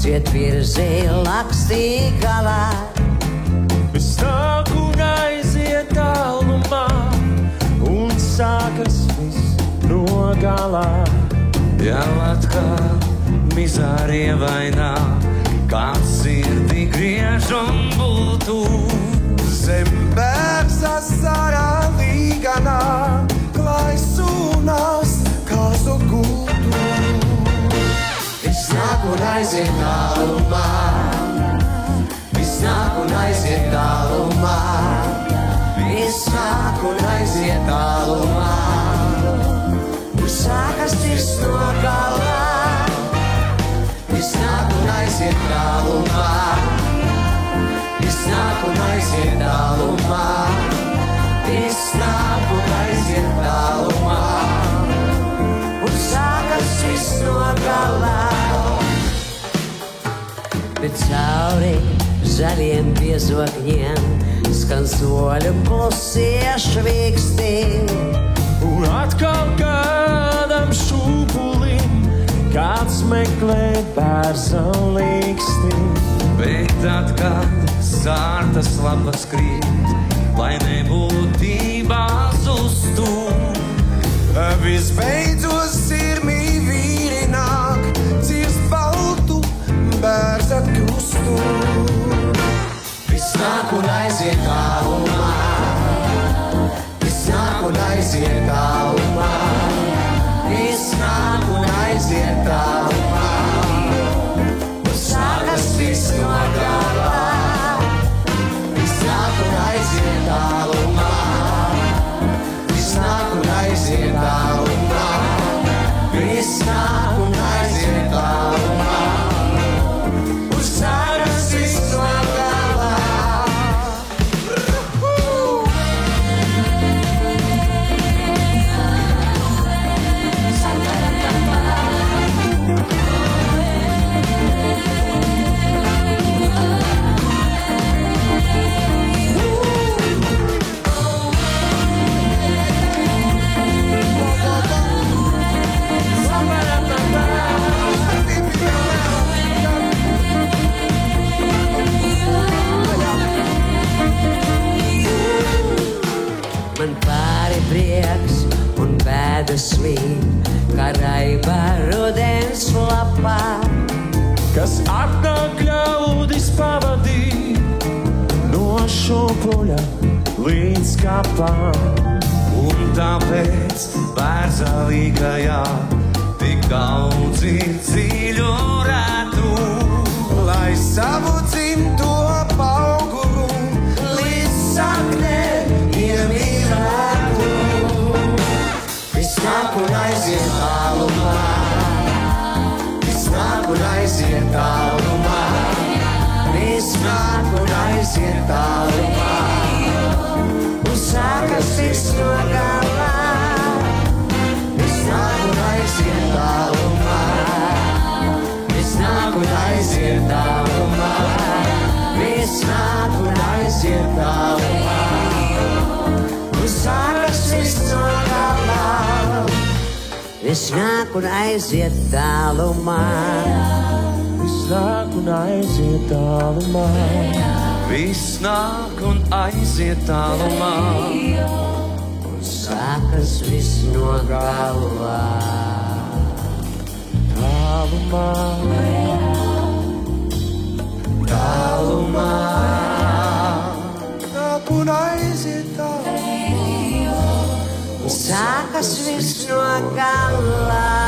ciet virzī lakstī galā. Es nāku un aiziet tālumā, un sākas viss no galā. Jau atkal mizārie vainā, kāds sirdī griež un būtu. Zem bērza sarā līganā, klaisūnās kāzu gūtu. Es nāku un aiziet tālumā, es nāku un aiziet tālumā, es nāku un aiziet tālumā, un sākas viss no galā. Es nāku un aiziet tālumā, es nāku un aiziet tālumā, es nāku un aiziet tālumā, un sākas viss no galā. Bet cauri zaļiem piezogņiem skan soļu klusie švīkstī. Un atkal kādam šūpulim kāds meklē bērza līksti. Bet tad, kad sārtas lapas krīt, lai nebūtībā zustu, visbeidzot sirmī vīri nāk, cirst baltu bērza krustu. Es nāku un aiziet tālumā, es nāku un aiziet tālumā, es nāku un aiziet tālumā, un sākas viss no galā. Es nāku un aiziet tālumā, es nāku un aiziet tālumā, es nāku un aiziet tālumā, un sākas viss no galā. Man pāri prieks un bēdas svīt, kā raiba rudens lapā. kas atnāk ļaudis pavadīt no šopuļa līdz kapām. Un tāpēc bērzalīgajā tik daudz ir dziļu rētu, lai savu dzimto pauguru līdz saknēm iemīlētu. Viss nāk un aiziet tālumā, viss nāk un aiziet tālumā, viss nāk un aiziet tālumā, un sākas viss no galā. Viss nāk un aiziet tālumā, viss nāk un aiziet tālumā, viss nāk un aiziet tālumā, un sākas viss no galā. Viss nāk un aiziet tālumā, viss nāk un aiziet tālumā, viss nāk un aiziet tālumā, un sākas viss no galā. tālumā, Tālumā, nāk un aiziet tālumā, Sākas viss no galā.